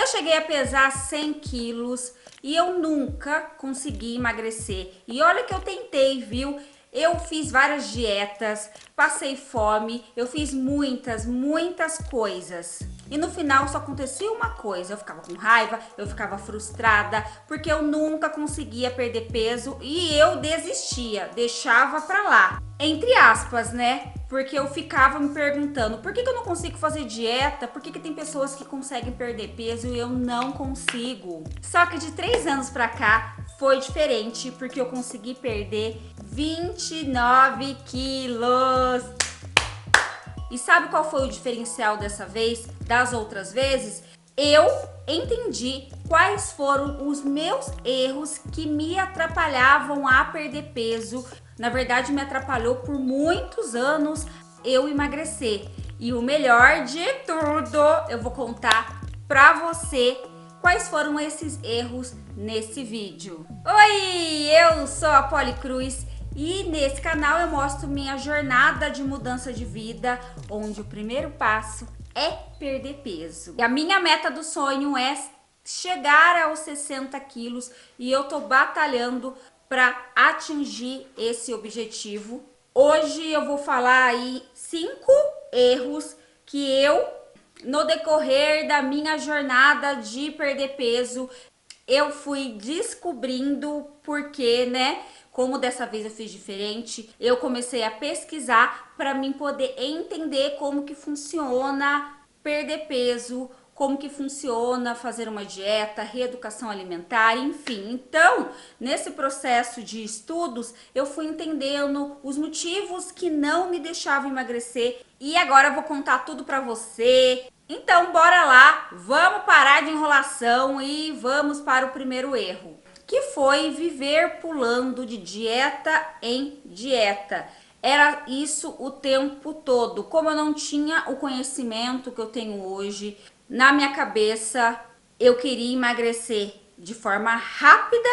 Eu cheguei a pesar 100 quilos e eu nunca consegui emagrecer. E olha que eu tentei, viu? Eu fiz várias dietas, passei fome, eu fiz muitas coisas. E no final só acontecia uma coisa, eu ficava com raiva, eu ficava frustrada, porque eu nunca conseguia perder peso e eu desistia, deixava pra lá. Entre aspas, né? Porque eu ficava me perguntando, por que eu não consigo fazer dieta? Por que tem pessoas que conseguem perder peso e eu não consigo? Só que de 3 anos pra cá foi diferente, porque eu consegui perder 29 quilos. E sabe qual foi o diferencial dessa vez, das outras vezes? Eu entendi quais foram os meus erros que me atrapalhavam a perder peso. Na verdade, me atrapalhou por muitos anos eu emagrecer. E o melhor de tudo, eu vou contar pra você quais foram esses erros nesse vídeo. Oi, eu sou a Poli Cruz. E nesse canal eu mostro minha jornada de mudança de vida, onde o primeiro passo é perder peso. E a minha meta do sonho é chegar aos 60 quilos e eu tô batalhando para atingir esse objetivo. Hoje eu vou falar aí 5 erros que eu, no decorrer da minha jornada de perder peso, eu fui descobrindo porque, né? Como dessa vez eu fiz diferente, eu comecei a pesquisar para mim poder entender como que funciona perder peso, como que funciona fazer uma dieta, reeducação alimentar, enfim. Então, nesse processo de estudos, eu fui entendendo os motivos que não me deixavam emagrecer e agora eu vou contar tudo para você. Então, bora lá, vamos parar de enrolação e vamos para o primeiro erro, que foi viver pulando de dieta em dieta. Era isso o tempo todo. Como eu não tinha o conhecimento que eu tenho hoje, na minha cabeça eu queria emagrecer de forma rápida,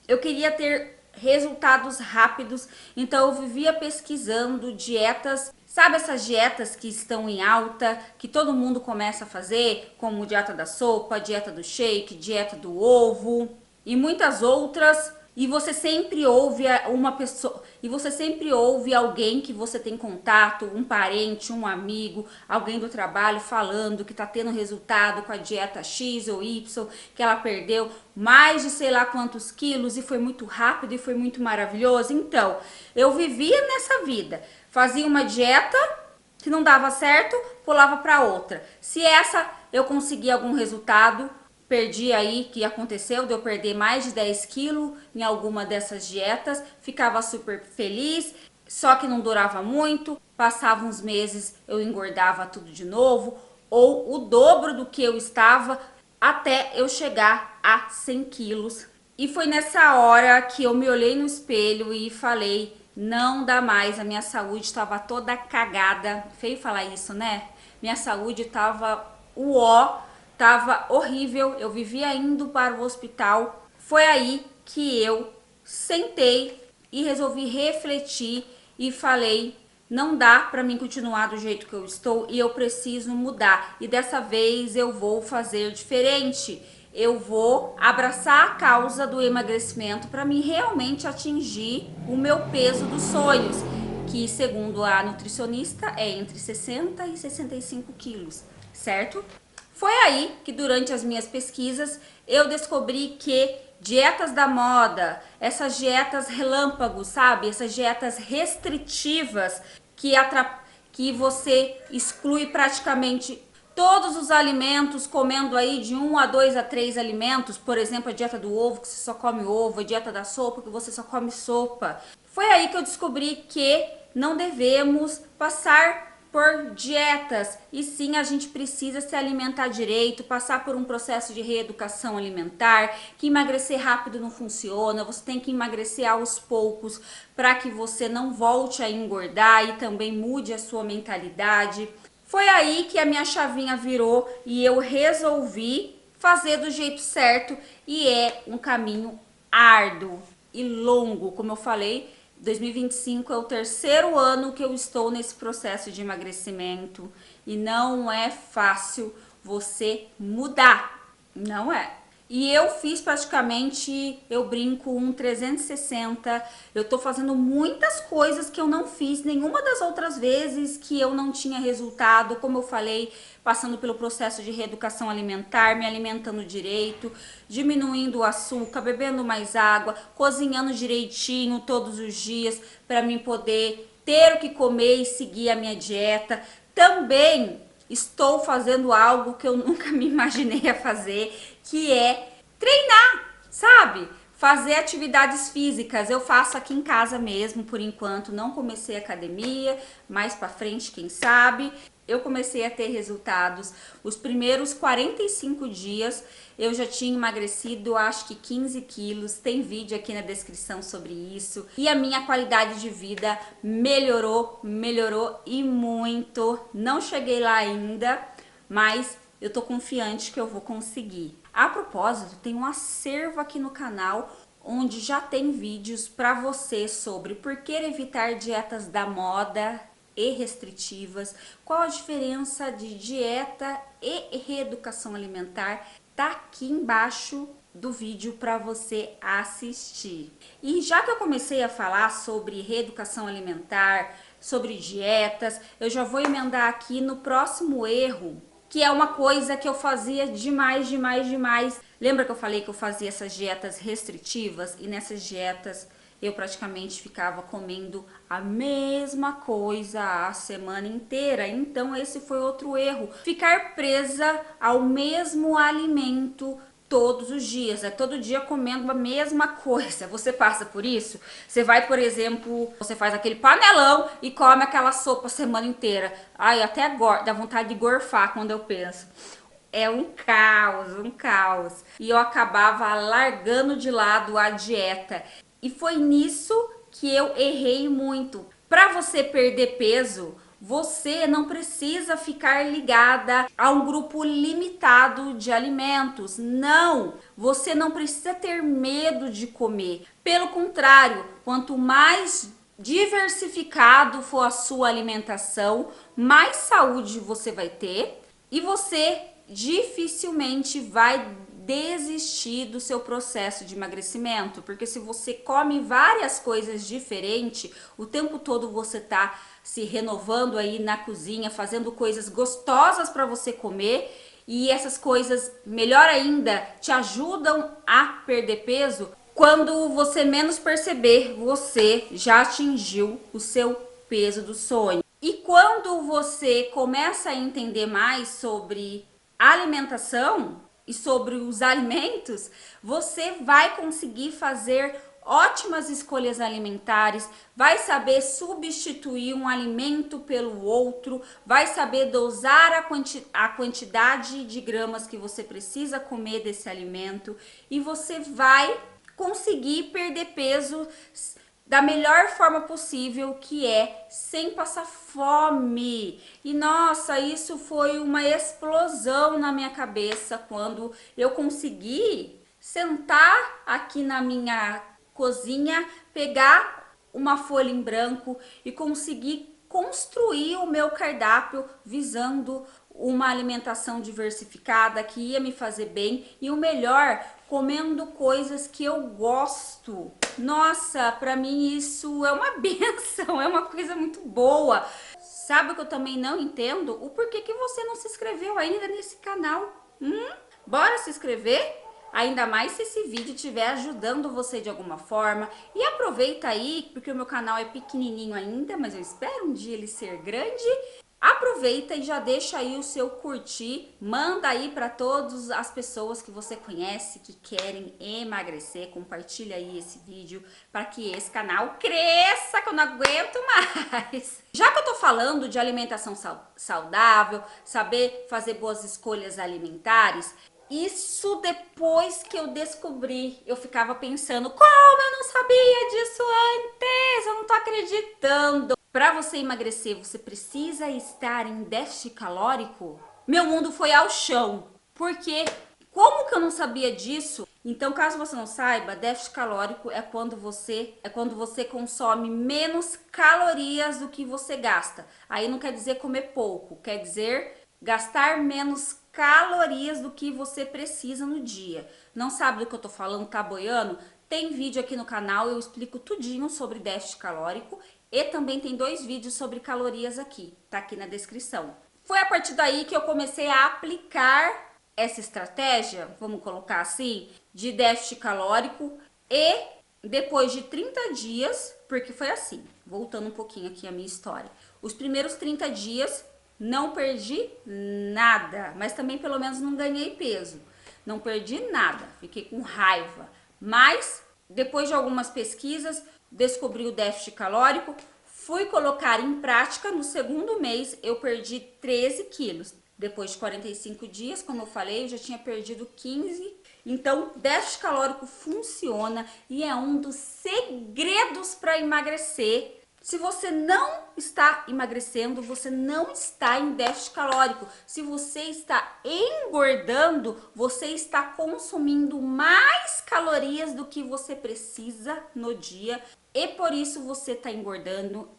eu queria ter resultados rápidos, então eu vivia pesquisando dietas. Sabe essas dietas que estão em alta, que todo mundo começa a fazer, como dieta da sopa, dieta do shake, dieta do ovo e muitas outras, e você sempre ouve uma pessoa, e você sempre ouve alguém que você tem contato, um parente, um amigo, alguém do trabalho falando que tá tendo resultado com a dieta X ou Y, que ela perdeu mais de sei lá quantos quilos e foi muito rápido e foi muito maravilhoso. Então, eu vivia nessa vida, fazia uma dieta que não dava certo, pulava para outra. Se essa eu conseguia algum resultado, perdi aí, que aconteceu de eu perder mais de 10 quilos em alguma dessas dietas, ficava super feliz, só que não durava muito, passava uns meses, eu engordava tudo de novo, ou o dobro do que eu estava, até eu chegar a 100 quilos. E foi nessa hora que eu me olhei no espelho e falei, não dá mais, a minha saúde estava toda cagada, feio falar isso, né? Minha saúde estava tava horrível, eu vivia indo para o hospital. Foi aí que eu sentei e resolvi refletir e falei, não dá para mim continuar do jeito que eu estou e eu preciso mudar. E dessa vez eu vou fazer diferente. Eu vou abraçar a causa do emagrecimento para mim realmente atingir o meu peso dos sonhos, que segundo a nutricionista é entre 60 e 65 quilos, certo? Foi aí que durante as minhas pesquisas eu descobri que dietas da moda, essas dietas relâmpagos, sabe? Essas dietas restritivas que você exclui praticamente todos os alimentos, comendo aí de 1 a 2 a 3 alimentos, por exemplo, a dieta do ovo, que você só come ovo, a dieta da sopa, que você só come sopa. Foi aí que eu descobri que não devemos passar por dietas, e sim a gente precisa se alimentar direito, passar por um processo de reeducação alimentar, que emagrecer rápido não funciona, você tem que emagrecer aos poucos para que você não volte a engordar e também mude a sua mentalidade. Foi aí que a minha chavinha virou e eu resolvi fazer do jeito certo, e é um caminho árduo e longo, como eu falei. 2025 é o terceiro ano que eu estou nesse processo de emagrecimento e não é fácil você mudar. Não é. E eu fiz praticamente, eu brinco, um 360. Eu tô fazendo muitas coisas que eu não fiz nenhuma das outras vezes que eu não tinha resultado. Como eu falei, passando pelo processo de reeducação alimentar, me alimentando direito, diminuindo o açúcar, bebendo mais água, cozinhando direitinho todos os dias para mim poder ter o que comer e seguir a minha dieta. Também estou fazendo algo que eu nunca me imaginei a fazer, que é treinar, sabe? Fazer atividades físicas. Eu faço aqui em casa mesmo, por enquanto. Não comecei academia, mais pra frente, quem sabe. Eu comecei a ter resultados. Os primeiros 45 dias eu já tinha emagrecido, acho que 15 quilos. Tem vídeo aqui na descrição sobre isso. E a minha qualidade de vida melhorou, melhorou e muito. Não cheguei lá ainda, mas eu tô confiante que eu vou conseguir. A propósito, tem um acervo aqui no canal onde já tem vídeos para você sobre por que evitar dietas da moda e restritivas, qual a diferença de dieta e reeducação alimentar, tá aqui embaixo do vídeo para você assistir. E já que eu comecei a falar sobre reeducação alimentar, sobre dietas, eu já vou emendar aqui no próximo erro, que é uma coisa que eu fazia demais, demais, demais. Lembra que eu falei que eu fazia essas dietas restritivas? E nessas dietas eu praticamente ficava comendo a mesma coisa a semana inteira. Então esse foi outro erro. Ficar presa ao mesmo alimento todos os dias, todo dia comendo a mesma coisa. Você passa por isso? Você vai, por exemplo, você faz aquele panelão e come aquela sopa a semana inteira. Ai, até agora dá vontade de gorfar quando eu penso. É um caos, um caos. E eu acabava largando de lado a dieta. E foi nisso que eu errei muito. Para você perder peso, você não precisa ficar ligada a um grupo limitado de alimentos. Não, você não precisa ter medo de comer. Pelo contrário, quanto mais diversificado for a sua alimentação, mais saúde você vai ter e você dificilmente vai desistir do seu processo de emagrecimento, porque se você come várias coisas diferentes, o tempo todo você tá se renovando aí na cozinha, fazendo coisas gostosas para você comer, e essas coisas, melhor ainda, te ajudam a perder peso. Quando você menos perceber, você já atingiu o seu peso do sonho. E quando você começa a entender mais sobre alimentação e sobre os alimentos, você vai conseguir fazer ótimas escolhas alimentares, vai saber substituir um alimento pelo outro, vai saber dosar a quantidade de gramas que você precisa comer desse alimento e você vai conseguir perder peso da melhor forma possível, que é sem passar fome. E nossa, isso foi uma explosão na minha cabeça quando eu consegui sentar aqui na minha cozinha, pegar uma folha em branco e conseguir construir o meu cardápio visando uma alimentação diversificada que ia me fazer bem e o melhor, comendo coisas que eu gosto. Nossa, pra mim isso é uma benção, é uma coisa muito boa. Sabe o que eu também não entendo? O porquê que você não se inscreveu ainda nesse canal? Bora se inscrever? Ainda mais se esse vídeo estiver ajudando você de alguma forma. E aproveita aí, porque o meu canal é pequenininho ainda, mas eu espero um dia ele ser grande. Aproveita e já deixa aí o seu curtir, manda aí para todas as pessoas que você conhece que querem emagrecer, compartilha aí esse vídeo para que esse canal cresça, que eu não aguento mais. Já que eu tô falando de alimentação saudável, saber fazer boas escolhas alimentares, isso depois que eu descobri, eu ficava pensando, como eu não sabia disso antes? Eu não tô acreditando. Para você emagrecer, você precisa estar em déficit calórico? Meu mundo foi ao chão. Porque como que eu não sabia disso? Então, caso você não saiba, déficit calórico é quando você consome menos calorias do que você gasta. Aí não quer dizer comer pouco, quer dizer gastar menos calorias do que você precisa no dia. Não sabe do que eu tô falando, tá boiando? Tem vídeo aqui no canal, eu explico tudinho sobre déficit calórico e também tem 2 vídeos sobre calorias aqui, tá aqui na descrição. Foi a partir daí que eu comecei a aplicar essa estratégia, vamos colocar assim, de déficit calórico e depois de 30 dias, porque foi assim, voltando um pouquinho aqui a minha história. Os primeiros 30 dias não perdi nada, mas também pelo menos não ganhei peso. Não perdi nada, fiquei com raiva. Mas depois de algumas pesquisas, descobri o déficit calórico, fui colocar em prática. No segundo mês eu perdi 13 quilos. Depois de 45 dias, como eu falei, eu já tinha perdido 15. Então, déficit calórico funciona e é um dos segredos para emagrecer. Se você não está emagrecendo, você não está em déficit calórico. Se você está engordando, você está consumindo mais calorias do que você precisa no dia e por isso você está engordando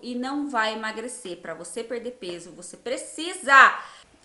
e não vai emagrecer. Para você perder peso, você precisa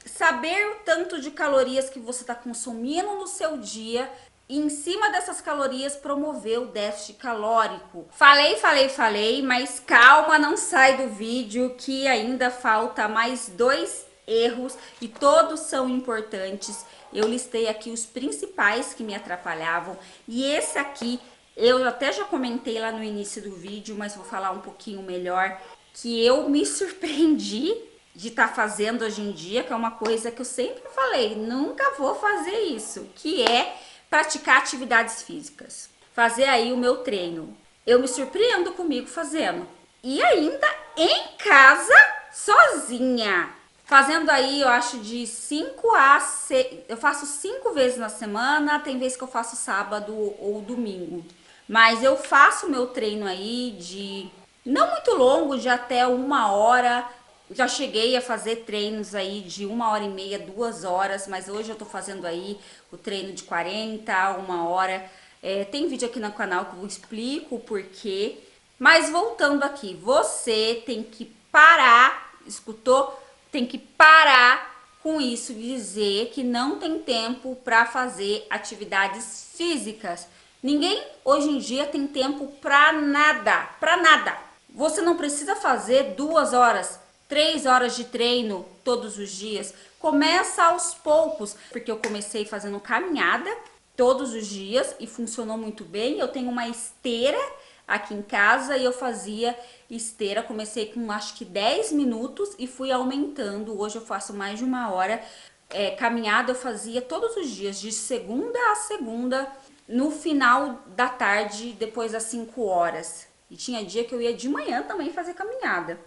saber o tanto de calorias que você está consumindo no seu dia e em cima dessas calorias promover o déficit calórico. Falei, mas calma, não sai do vídeo que ainda falta mais 2 erros e todos são importantes. Eu listei aqui os principais que me atrapalhavam e esse aqui eu até já comentei lá no início do vídeo, mas vou falar um pouquinho melhor, que eu me surpreendi de estar fazendo hoje em dia, que é uma coisa que eu sempre falei, nunca vou fazer isso, que é praticar atividades físicas. Fazer aí o meu treino. Eu me surpreendo comigo fazendo. E ainda em casa, sozinha. Fazendo aí, eu acho de 5 a 6. Eu faço 5 vezes na semana, tem vezes que eu faço sábado ou domingo. Mas eu faço meu treino aí de não muito longo, de até 1 hora. Já cheguei a fazer treinos aí de 1 hora e meia, 2 horas, mas hoje eu tô fazendo aí o treino de 40 a 1 hora. Tem vídeo aqui no canal que eu explico o porquê. Mas voltando aqui, você tem que parar, escutou? Tem que parar com isso de dizer que não tem tempo para fazer atividades físicas. Ninguém hoje em dia tem tempo para nada, para nada. Você não precisa fazer 2 horas, 3 horas de treino todos os dias. Começa aos poucos, porque eu comecei fazendo caminhada todos os dias e funcionou muito bem. Eu tenho uma esteira aqui em casa e eu fazia esteira, comecei com acho que 10 minutos e fui aumentando. Hoje eu faço mais de 1 hora. Caminhada eu fazia todos os dias, de segunda a segunda, no final da tarde, depois das 5 horas. E tinha dia que eu ia de manhã também fazer caminhada.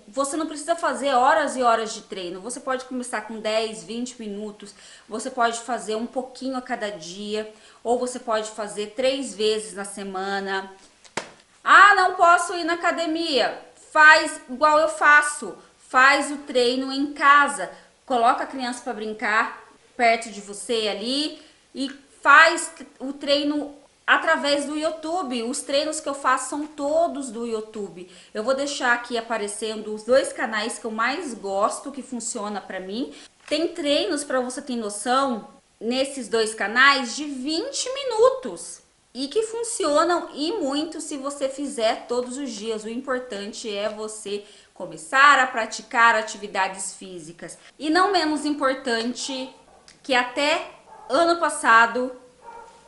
Você não precisa fazer horas e horas de treino. Você pode começar com 10, 20 minutos. Você pode fazer um pouquinho a cada dia. Ou você pode fazer 3 vezes na semana. Ah, não posso ir na academia. Faz igual eu faço. Faz o treino em casa. Coloca a criança para brincar perto de você ali e faz o treino através do YouTube. Os treinos que eu faço são todos do YouTube. Eu vou deixar aqui aparecendo os 2 canais que eu mais gosto, que funciona para mim. Tem treinos, para você ter noção, nesses 2 canais de 20 minutos. E que funcionam e muito se você fizer todos os dias. O importante é você começar a praticar atividades físicas. E não menos importante, que até ano passado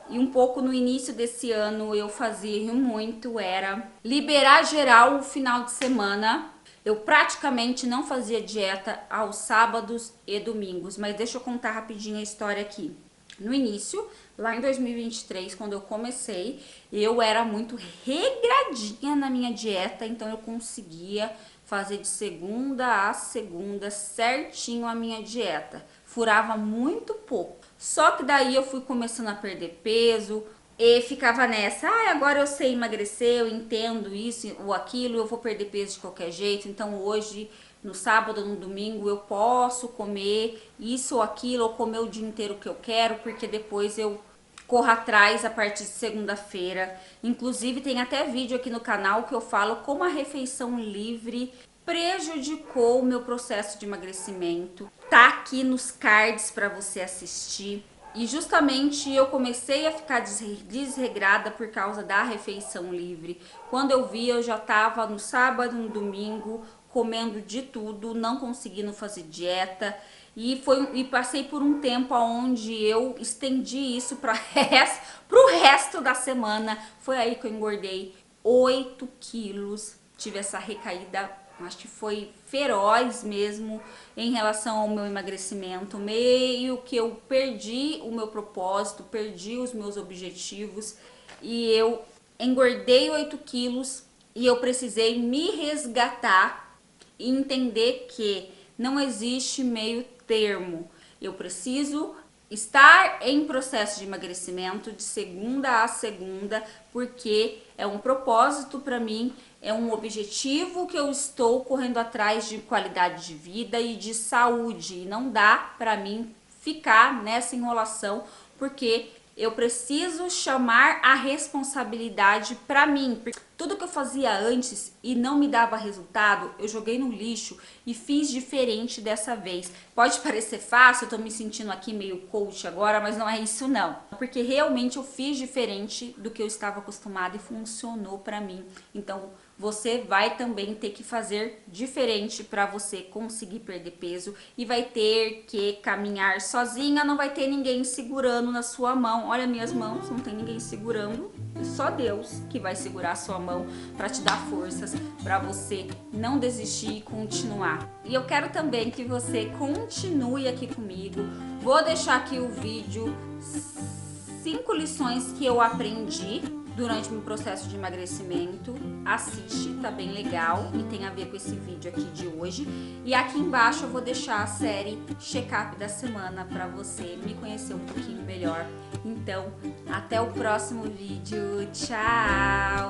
e um pouco no início desse ano eu fazia muito, era liberar geral o final de semana. Eu praticamente não fazia dieta aos sábados e domingos, mas deixa eu contar rapidinho a história aqui. No início, lá em 2023, quando eu comecei, eu era muito regradinha na minha dieta, então eu conseguia fazer de segunda a segunda certinho a minha dieta. Furava muito pouco. Só que daí eu fui começando a perder peso e ficava nessa, agora eu sei emagrecer, eu entendo isso ou aquilo, eu vou perder peso de qualquer jeito, então hoje no sábado ou no domingo eu posso comer isso ou aquilo, ou comer o dia inteiro que eu quero, porque depois eu corro atrás a partir de segunda-feira. Inclusive tem até vídeo aqui no canal que eu falo como a refeição livre prejudicou o meu processo de emagrecimento. Tá aqui nos cards para você assistir. E justamente eu comecei a ficar desregrada por causa da refeição livre. Quando eu vi, eu já tava no sábado, no domingo, comendo de tudo, não conseguindo fazer dieta. E passei por um tempo onde eu estendi isso para pro resto da semana. Foi aí que eu engordei 8 quilos. Tive essa recaída, acho que foi feroz mesmo em relação ao meu emagrecimento. Meio que eu perdi o meu propósito, perdi os meus objetivos e eu engordei 8 quilos e eu precisei me resgatar e entender que não existe meio termo. Eu preciso estar em processo de emagrecimento de segunda a segunda, porque é um propósito para mim, é um objetivo que eu estou correndo atrás de qualidade de vida e de saúde. E não dá para mim ficar nessa enrolação, porque eu preciso chamar a responsabilidade para mim. Tudo que eu fazia antes e não me dava resultado, eu joguei no lixo e fiz diferente dessa vez. Pode parecer fácil, eu tô me sentindo aqui meio coach agora, mas não é isso não. Porque realmente eu fiz diferente do que eu estava acostumada e funcionou para mim. Então, você vai também ter que fazer diferente para você conseguir perder peso e vai ter que caminhar sozinha, não vai ter ninguém segurando na sua mão. Olha minhas mãos, não tem ninguém segurando, é só Deus que vai segurar a sua mão para te dar forças para você não desistir e continuar. E eu quero também que você continue aqui comigo. Vou deixar aqui o vídeo 5 lições que eu aprendi durante o meu processo de emagrecimento. Assiste, tá bem legal e tem a ver com esse vídeo aqui de hoje. E aqui embaixo eu vou deixar a série Check-up da semana para você me conhecer um pouquinho melhor. Então, até o próximo vídeo. Tchau!